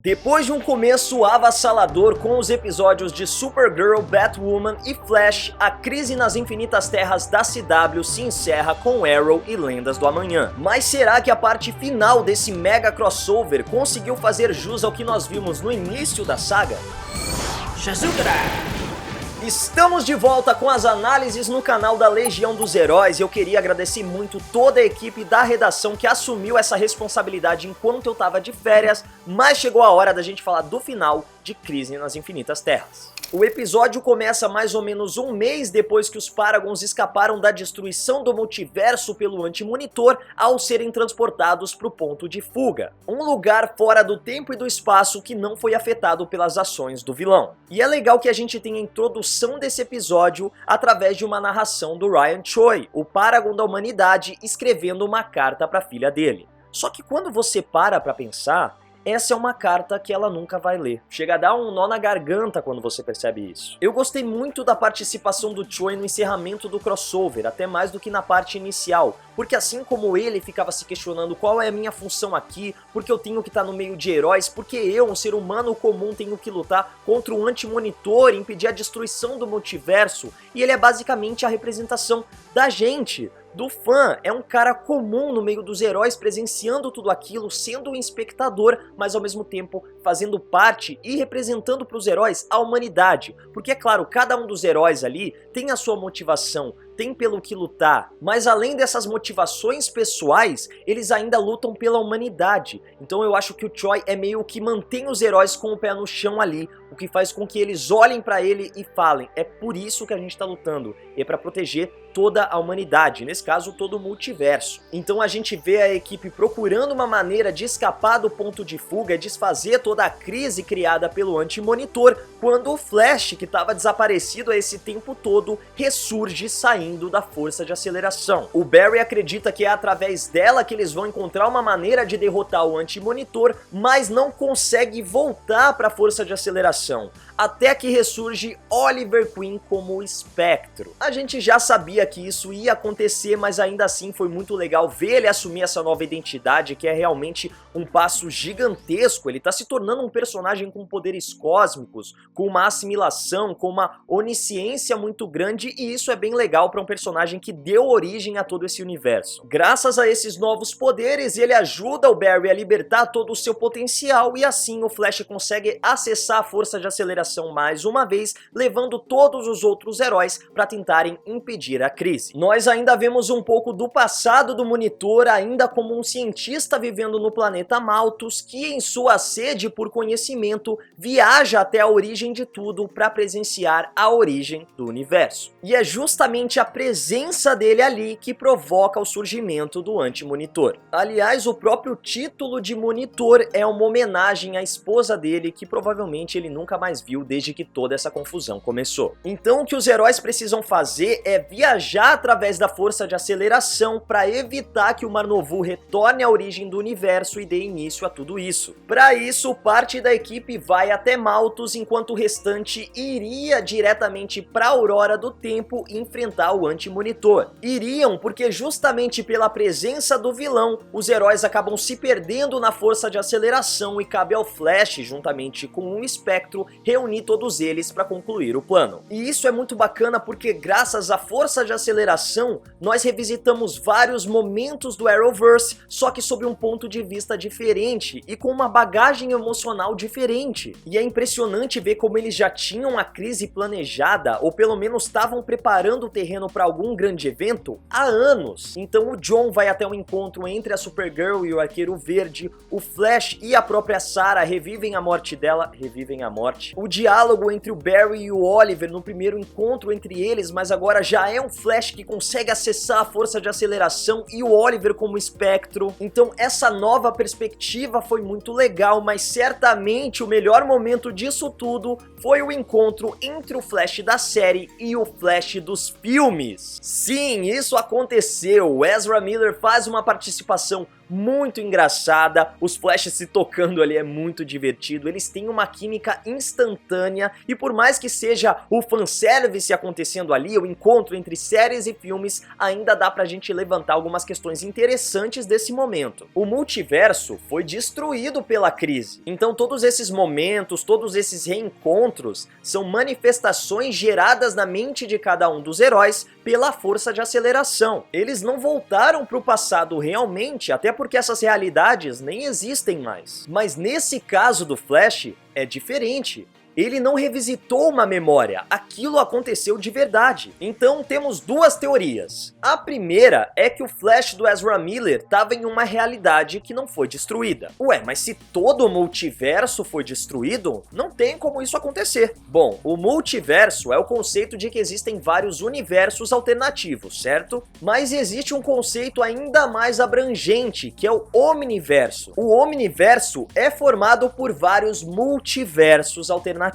Depois de um começo avassalador com os episódios de Supergirl, Batwoman e Flash, a crise nas infinitas terras da CW se encerra com Arrow e Lendas do Amanhã. Mas será que a parte final desse mega crossover conseguiu fazer jus ao que nós vimos no início da saga? Estamos de volta com as análises no canal da Legião dos Heróis e eu queria agradecer muito toda a equipe da redação que assumiu essa responsabilidade enquanto eu tava de férias, mas chegou a hora da gente falar do final de Crise nas Infinitas Terras. O episódio começa mais ou menos um mês depois que os Paragons escaparam da destruição do multiverso pelo Anti-Monitor ao serem transportados para o ponto de fuga, um lugar fora do tempo e do espaço que não foi afetado pelas ações do vilão. E é legal que a gente tenha a introdução desse episódio através de uma narração do Ryan Choi, o Paragon da humanidade, escrevendo uma carta para a filha dele. Só que quando você para pensar, essa é uma carta que ela nunca vai ler. Chega a dar um nó na garganta quando você percebe isso. Eu gostei muito da participação do Choi no encerramento do crossover, até mais do que na parte inicial, porque assim como ele ficava se questionando qual é a minha função aqui, porque eu tenho que estar no meio de heróis, porque eu, um ser humano comum, tenho que lutar contra um Anti-Monitor e impedir a destruição do multiverso, e ele é basicamente a representação da gente, do fã. É um cara comum no meio dos heróis, presenciando tudo aquilo, sendo um espectador, mas ao mesmo tempo fazendo parte e representando para os heróis a humanidade. Porque é claro, cada um dos heróis ali tem a sua motivação, tem pelo que lutar, mas além dessas motivações pessoais, eles ainda lutam pela humanidade. Então eu acho que o Choi é meio que mantém os heróis com o pé no chão ali, o que faz com que eles olhem pra ele e falem, é por isso que a gente tá lutando, é pra proteger toda a humanidade, nesse caso todo o multiverso. Então a gente vê a equipe procurando uma maneira de escapar do ponto de fuga e desfazer toda a crise criada pelo Anti-Monitor, quando o Flash, que estava desaparecido esse tempo todo, ressurge saindo da força de aceleração. O Barry acredita que é através dela que eles vão encontrar uma maneira de derrotar o Anti-Monitor, mas não consegue voltar para a força de aceleração, até que ressurge Oliver Queen como o Espectro. A gente já sabia que isso ia acontecer, mas ainda assim foi muito legal ver ele assumir essa nova identidade, que é realmente um passo gigantesco. Ele tá se tornando um personagem com poderes cósmicos, com uma assimilação, com uma onisciência muito grande, e isso é bem legal para um personagem que deu origem a todo esse universo. Graças a esses novos poderes, ele ajuda o Barry a libertar todo o seu potencial, e assim o Flash consegue acessar a força de aceleração mais uma vez, levando todos os outros heróis para tentarem impedir a crise. Nós ainda vemos um pouco do passado do Monitor, ainda como um cientista vivendo no planeta Malthus, que em sua sede por conhecimento viaja até a origem de tudo para presenciar a origem do universo. E é justamente a presença dele ali que provoca o surgimento do Anti-Monitor. Aliás, o próprio título de Monitor é uma homenagem à esposa dele, que provavelmente ele nunca mais viu desde que toda essa confusão começou. Então o que os heróis precisam fazer é viajar através da força de aceleração para evitar que o Mar Novu retorne à origem do universo e dê início a tudo isso. Para isso, parte da equipe vai até Malthus, enquanto o restante iria diretamente para a Aurora do Tempo enfrentar o Anti-Monitor. Iriam porque justamente pela presença do vilão, os heróis acabam se perdendo na força de aceleração e cabe ao Flash, juntamente com o Espectro, reunir todos eles para concluir o plano. E isso é muito bacana porque graças à força de aceleração, nós revisitamos vários momentos do Arrowverse, só que sob um ponto de vista diferente e com uma bagagem emocional diferente. E é impressionante ver como eles já tinham a crise planejada, ou pelo menos estavam preparando o terreno para algum grande evento há anos. Então o John vai até um encontro entre a Supergirl e o Arqueiro Verde, o Flash e a própria Sarah revivem a morte dela, o diálogo entre o Barry e o Oliver no primeiro encontro entre eles, mas agora já é um Flash que consegue acessar a força de aceleração e o Oliver como Espectro. Então essa nova perspectiva foi muito legal, mas certamente o melhor momento disso tudo foi o encontro entre o Flash da série e o Flash dos filmes. Sim, isso aconteceu. O Ezra Miller faz uma participação muito engraçada, os Flashes se tocando ali é muito divertido, eles têm uma química instantânea e por mais que seja o fanservice acontecendo ali, o encontro entre séries e filmes, ainda dá pra gente levantar algumas questões interessantes desse momento. O multiverso foi destruído pela crise, então todos esses momentos, todos esses reencontros são manifestações geradas na mente de cada um dos heróis pela força de aceleração. Eles não voltaram pro passado realmente, até porque essas realidades nem existem mais. Mas nesse caso do Flash, é diferente. Ele não revisitou uma memória, aquilo aconteceu de verdade. Então temos duas teorias. A primeira é que o Flash do Ezra Miller estava em uma realidade que não foi destruída. Ué, mas se todo o multiverso foi destruído, não tem como isso acontecer. Bom, o multiverso é o conceito de que existem vários universos alternativos, certo? Mas existe um conceito ainda mais abrangente, que é o omniverso. O omniverso é formado por vários multiversos alternativos.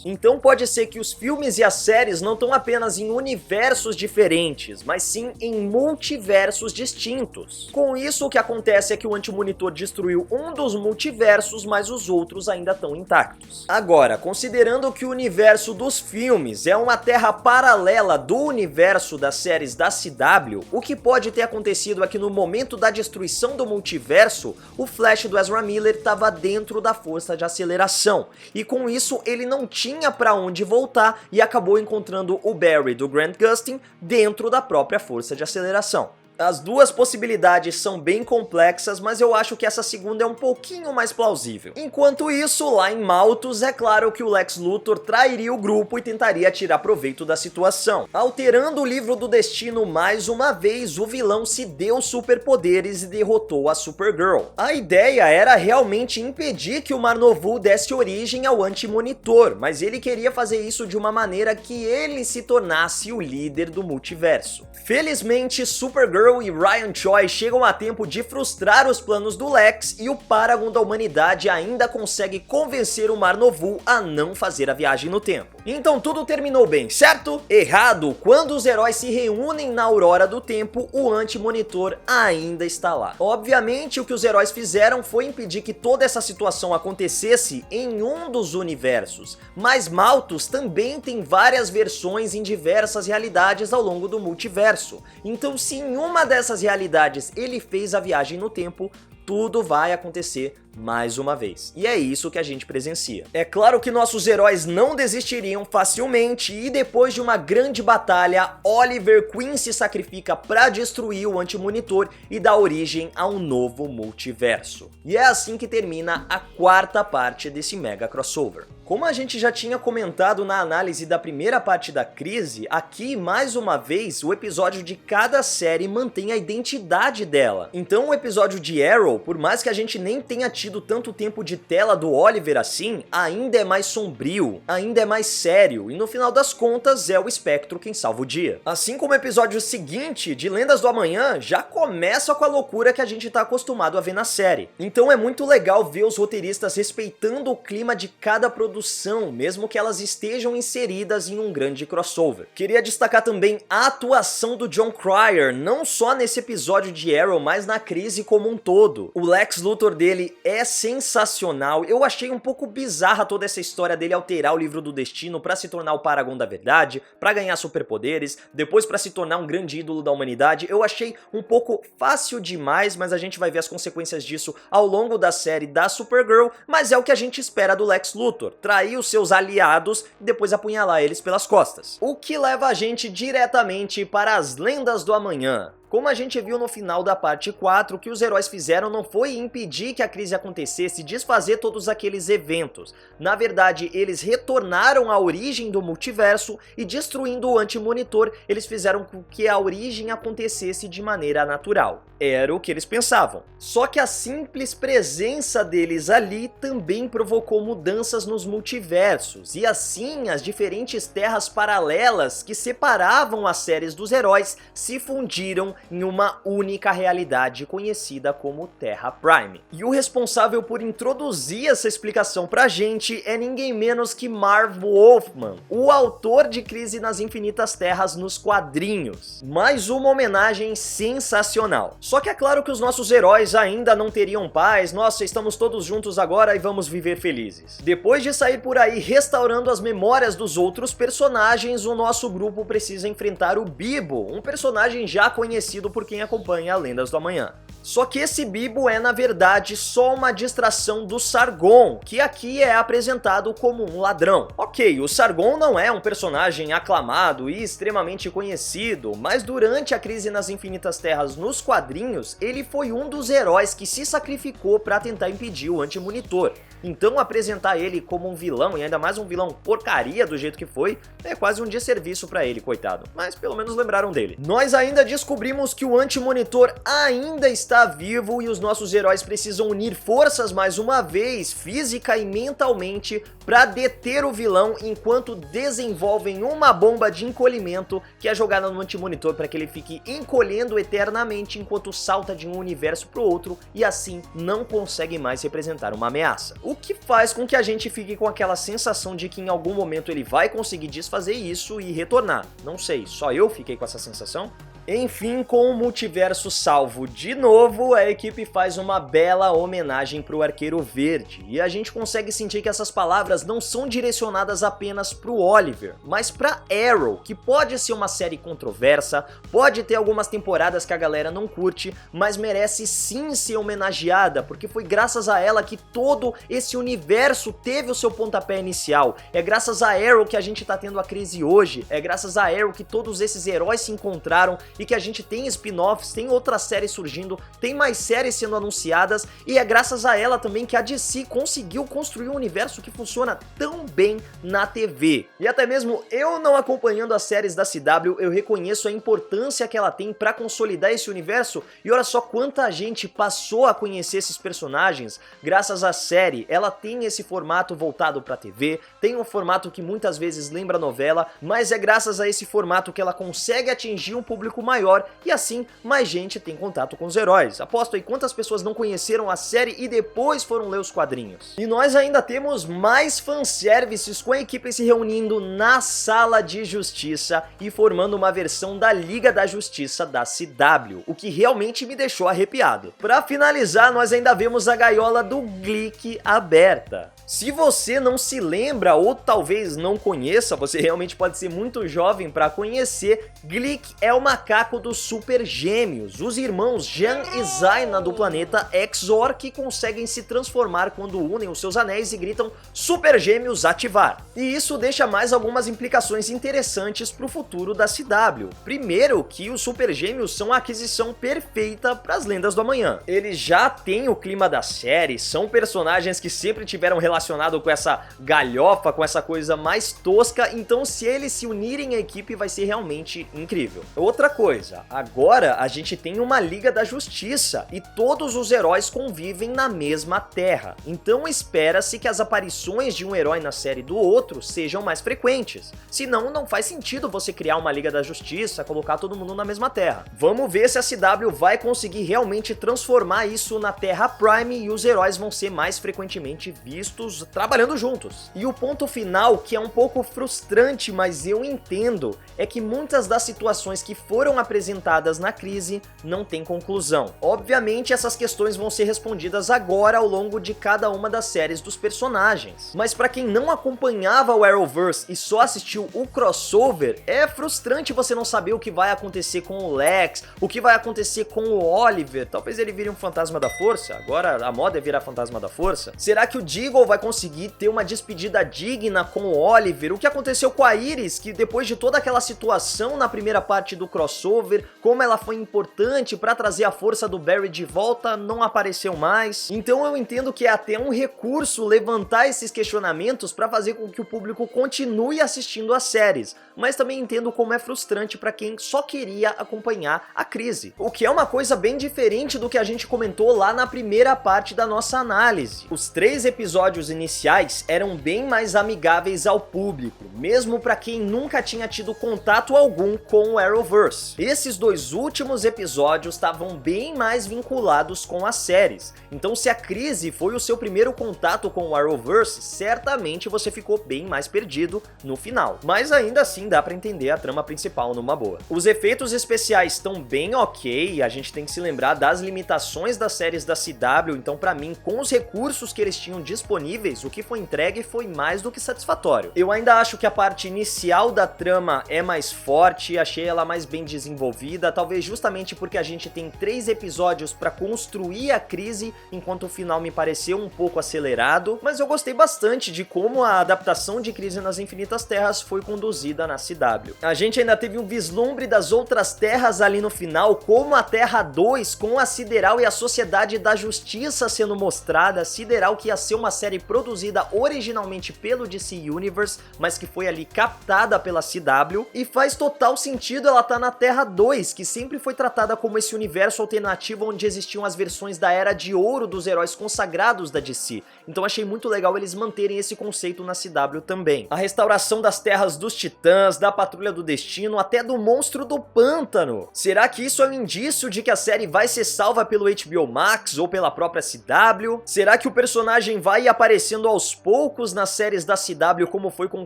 Então pode ser que os filmes e as séries não estão apenas em universos diferentes, mas sim em multiversos distintos. Com isso, o que acontece é que o Anti-Monitor destruiu um dos multiversos, mas os outros ainda estão intactos. Agora, considerando que o universo dos filmes é uma terra paralela do universo das séries da CW, o que pode ter acontecido é que no momento da destruição do multiverso, o Flash do Ezra Miller estava dentro da força de aceleração, e com isso ele não tinha pra onde voltar e acabou encontrando o Barry do Grant Gustin dentro da própria força de aceleração. As duas possibilidades são bem complexas, mas eu acho que essa segunda é um pouquinho mais plausível. Enquanto isso, lá em Malthus, é claro que o Lex Luthor trairia o grupo e tentaria tirar proveito da situação. Alterando o livro do destino mais uma vez, o vilão se deu superpoderes e derrotou a Supergirl. A ideia era realmente impedir que o Mar-Novu desse origem ao Anti-Monitor, mas ele queria fazer isso de uma maneira que ele se tornasse o líder do multiverso. Felizmente, Supergirl e Ryan Choi chegam a tempo de frustrar os planos do Lex e o Paragon da humanidade ainda consegue convencer o Mar-Novu a não fazer a viagem no tempo. Então tudo terminou bem, certo? Errado! Quando os heróis se reúnem na Aurora do Tempo, o Anti-Monitor ainda está lá. Obviamente, o que os heróis fizeram foi impedir que toda essa situação acontecesse em um dos universos, mas Malthus também tem várias versões em diversas realidades ao longo do multiverso. Então, se em uma dessas realidades ele fez a viagem no tempo, tudo vai acontecer mais uma vez. E é isso que a gente presencia. É claro que nossos heróis não desistiriam facilmente e depois de uma grande batalha, Oliver Queen se sacrifica para destruir o Anti-Monitor e dar origem a um novo multiverso. E é assim que termina a quarta parte desse mega crossover. Como a gente já tinha comentado na análise da primeira parte da crise, aqui, mais uma vez, o episódio de cada série mantém a identidade dela. Então o episódio de Arrow, por mais que a gente nem tenha tido tanto tempo de tela do Oliver assim, ainda é mais sombrio, ainda é mais sério, e no final das contas é o Espectro quem salva o dia. Assim como o episódio seguinte, de Lendas do Amanhã, já começa com a loucura que a gente tá acostumado a ver na série. Então é muito legal ver os roteiristas respeitando o clima de cada produção, mesmo que elas estejam inseridas em um grande crossover. Queria destacar também a atuação do Jon Cryer, não só nesse episódio de Arrow, mas na crise como um todo. O Lex Luthor dele é sensacional. Eu achei um pouco bizarra toda essa história dele alterar o livro do destino pra se tornar o Paragon da Verdade, pra ganhar superpoderes, depois pra se tornar um grande ídolo da humanidade. Eu achei um pouco fácil demais, mas a gente vai ver as consequências disso ao longo da série da Supergirl, mas é o que a gente espera do Lex Luthor, trair os seus aliados e depois apunhalar eles pelas costas. O que leva a gente diretamente para as Lendas do Amanhã. Como a gente viu no final da parte 4, o que os heróis fizeram não foi impedir que a crise acontecesse e desfazer todos aqueles eventos. Na verdade, eles retornaram à origem do multiverso e destruindo o Anti-Monitor, eles fizeram com que a origem acontecesse de maneira natural. Era o que eles pensavam. Só que a simples presença deles ali também provocou mudanças nos multiversos, e assim as diferentes terras paralelas que separavam as séries dos heróis se fundiram em uma única realidade conhecida como Terra Prime. E o responsável por introduzir essa explicação pra gente é ninguém menos que Marv Wolfman, o autor de Crise nas Infinitas Terras nos quadrinhos. Mais uma homenagem sensacional. Só que é claro que os nossos heróis ainda não teriam paz, nossa, estamos todos juntos agora e vamos viver felizes. Depois de sair por aí restaurando as memórias dos outros personagens, o nosso grupo precisa enfrentar o Bibo, um personagem já conhecido por quem acompanha Lendas do Amanhã. Só que esse Bibo é na verdade só uma distração do Sargon, que aqui é apresentado como um ladrão. Ok, o Sargon não é um personagem aclamado e extremamente conhecido, mas durante a Crise nas Infinitas Terras nos quadrinhos, ele foi um dos heróis que se sacrificou para tentar impedir o Anti-Monitor. Então apresentar ele como um vilão, e ainda mais um vilão porcaria do jeito que foi, é quase um desserviço pra ele, coitado. Mas pelo menos lembraram dele. Nós ainda descobrimos que o Anti-Monitor ainda está vivo e os nossos heróis precisam unir forças mais uma vez, física e mentalmente, pra deter o vilão enquanto desenvolvem uma bomba de encolhimento que é jogada no Anti-Monitor para que ele fique encolhendo eternamente enquanto salta de um universo pro outro e assim não consegue mais representar uma ameaça. O que faz com que a gente fique com aquela sensação de que em algum momento ele vai conseguir desfazer isso e retornar. Não sei, só eu fiquei com essa sensação? Enfim, com o multiverso salvo de novo, a equipe faz uma bela homenagem pro Arqueiro Verde, e a gente consegue sentir que essas palavras não são direcionadas apenas pro Oliver, mas pra Arrow, que pode ser uma série controversa, pode ter algumas temporadas que a galera não curte, mas merece sim ser homenageada, porque foi graças a ela que todo esse universo teve o seu pontapé inicial, é graças a Arrow que a gente tá tendo a crise hoje, é graças a Arrow que todos esses heróis se encontraram e que a gente tem spin-offs, tem outras séries surgindo, tem mais séries sendo anunciadas, e é graças a ela também que a DC conseguiu construir um universo que funciona tão bem na TV. E até mesmo eu não acompanhando as séries da CW, eu reconheço a importância que ela tem pra consolidar esse universo, e olha só quanta gente passou a conhecer esses personagens graças à série. Ela tem esse formato voltado pra TV, tem um formato que muitas vezes lembra novela, mas é graças a esse formato que ela consegue atingir um público maior e assim mais gente tem contato com os heróis. Aposto aí quantas pessoas não conheceram a série e depois foram ler os quadrinhos. E nós ainda temos mais fanservices com a equipe se reunindo na Sala de Justiça e formando uma versão da Liga da Justiça da CW, o que realmente me deixou arrepiado. Pra finalizar, nós ainda vemos a gaiola do Glick aberta. Se você não se lembra ou talvez não conheça, você realmente pode ser muito jovem para conhecer, Glick é o macaco dos Super Gêmeos, os irmãos Jan e Zaina do planeta Exor, que conseguem se transformar quando unem os seus anéis e gritam Super Gêmeos ativar. E isso deixa mais algumas implicações interessantes para o futuro da CW. Primeiro, que os Super Gêmeos são a aquisição perfeita para as Lendas do Amanhã. Eles já têm o clima da série, são personagens que sempre tiveram relacionado com essa galhofa, com essa coisa mais tosca, então se eles se unirem à equipe vai ser realmente incrível. Outra coisa, agora a gente tem uma Liga da Justiça e todos os heróis convivem na mesma terra, então espera-se que as aparições de um herói na série do outro sejam mais frequentes, senão não faz sentido você criar uma Liga da Justiça, colocar todo mundo na mesma terra. Vamos ver se a CW vai conseguir realmente transformar isso na Terra Prime e os heróis vão ser mais frequentemente vistos trabalhando juntos. E o ponto final, que é um pouco frustrante, mas eu entendo, é que muitas das situações que foram apresentadas na crise não tem conclusão. Obviamente essas questões vão ser respondidas agora ao longo de cada uma das séries dos personagens. Mas para quem não acompanhava o Arrowverse e só assistiu o crossover, é frustrante você não saber o que vai acontecer com o Lex, o que vai acontecer com o Oliver, talvez ele vire um fantasma da força, agora a moda é virar fantasma da força. Será que o Deagle vai conseguir ter uma despedida digna com o Oliver? O que aconteceu com a Iris, que depois de toda aquela situação na primeira parte do crossover, crossover, como ela foi importante pra trazer a força do Barry de volta, não apareceu mais. Então eu entendo que é até um recurso levantar esses questionamentos pra fazer com que o público continue assistindo as séries, mas também entendo como é frustrante pra quem só queria acompanhar a crise. O que é uma coisa bem diferente do que a gente comentou lá na primeira parte da nossa análise. Os 3 episódios iniciais eram bem mais amigáveis ao público, mesmo pra quem nunca tinha tido contato algum com o Arrowverse. Esses 2 últimos episódios estavam bem mais vinculados com as séries, então se a crise foi o seu primeiro contato com o Arrowverse, certamente você ficou bem mais perdido no final. Mas ainda assim dá pra entender a trama principal numa boa. Os efeitos especiais estão bem ok, a gente tem que se lembrar das limitações das séries da CW, então pra mim, com os recursos que eles tinham disponíveis, o que foi entregue foi mais do que satisfatório. Eu ainda acho que a parte inicial da trama é mais forte, achei ela mais bem desenvolvida, talvez justamente porque a gente tem 3 episódios pra construir a crise, enquanto o final me pareceu um pouco acelerado, mas eu gostei bastante de como a adaptação de Crise nas Infinitas Terras foi conduzida na CW. A gente ainda teve um vislumbre das outras terras ali no final, como a Terra 2, com a Sideral e a Sociedade da Justiça sendo mostrada, Sideral que ia ser uma série produzida originalmente pelo DC Universe, mas que foi ali captada pela CW, e faz total sentido ela estar na Terra 2, que sempre foi tratada como esse universo alternativo onde existiam as versões da Era de Ouro dos heróis consagrados da DC, então achei muito legal eles manterem esse conceito na CW também. A restauração das terras dos Titãs, da Patrulha do Destino, até do Monstro do Pântano. Será que isso é um indício de que a série vai ser salva pelo HBO Max ou pela própria CW? Será que o personagem vai aparecendo aos poucos nas séries da CW como foi com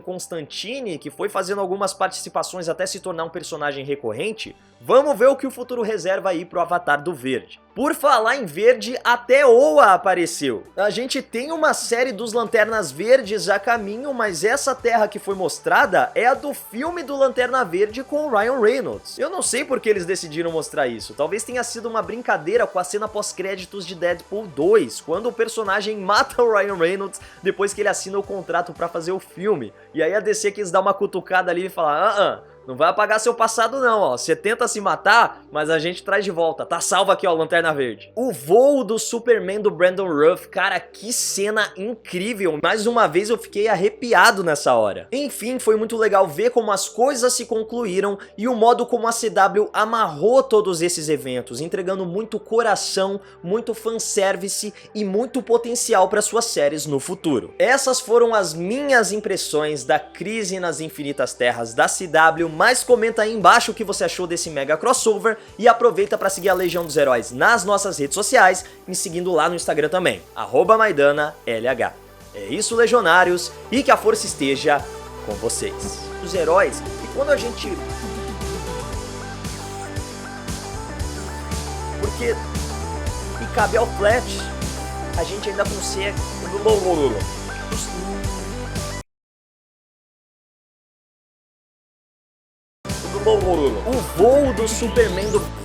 Constantine, que foi fazendo algumas participações até se tornar um personagem recorrente? Vamos ver o que o futuro reserva aí pro Avatar do Verde. Por falar em verde, até Oa apareceu. A gente tem uma série dos Lanternas Verdes a caminho, mas essa terra que foi mostrada é a do filme do Lanterna Verde com o Ryan Reynolds. Eu não sei por que eles decidiram mostrar isso, talvez tenha sido uma brincadeira com a cena pós-créditos de Deadpool 2, quando o personagem mata o Ryan Reynolds depois que ele assina o contrato pra fazer o filme. E aí a DC quis dar uma cutucada ali e falar, não vai apagar seu passado não, ó. Você tenta se matar, mas a gente traz de volta. Tá salvo aqui, ó, Lanterna Verde. O voo do Superman do Brandon Routh, cara, que cena incrível. Mais uma vez eu fiquei arrepiado nessa hora. Enfim, foi muito legal ver como as coisas se concluíram e o modo como a CW amarrou todos esses eventos, entregando muito coração, muito fanservice e muito potencial para suas séries no futuro. Essas foram as minhas impressões da Crise nas Infinitas Terras da CW, mas comenta aí embaixo o que você achou desse mega crossover e aproveita para seguir a Legião dos Heróis nas nossas redes sociais, me seguindo lá no Instagram também, @MaiDanaLH. É isso, legionários, e que a força esteja com vocês. Os heróis, e quando a gente... Porque... E cabe ao Flash, a gente ainda consegue... O voo do Superman do...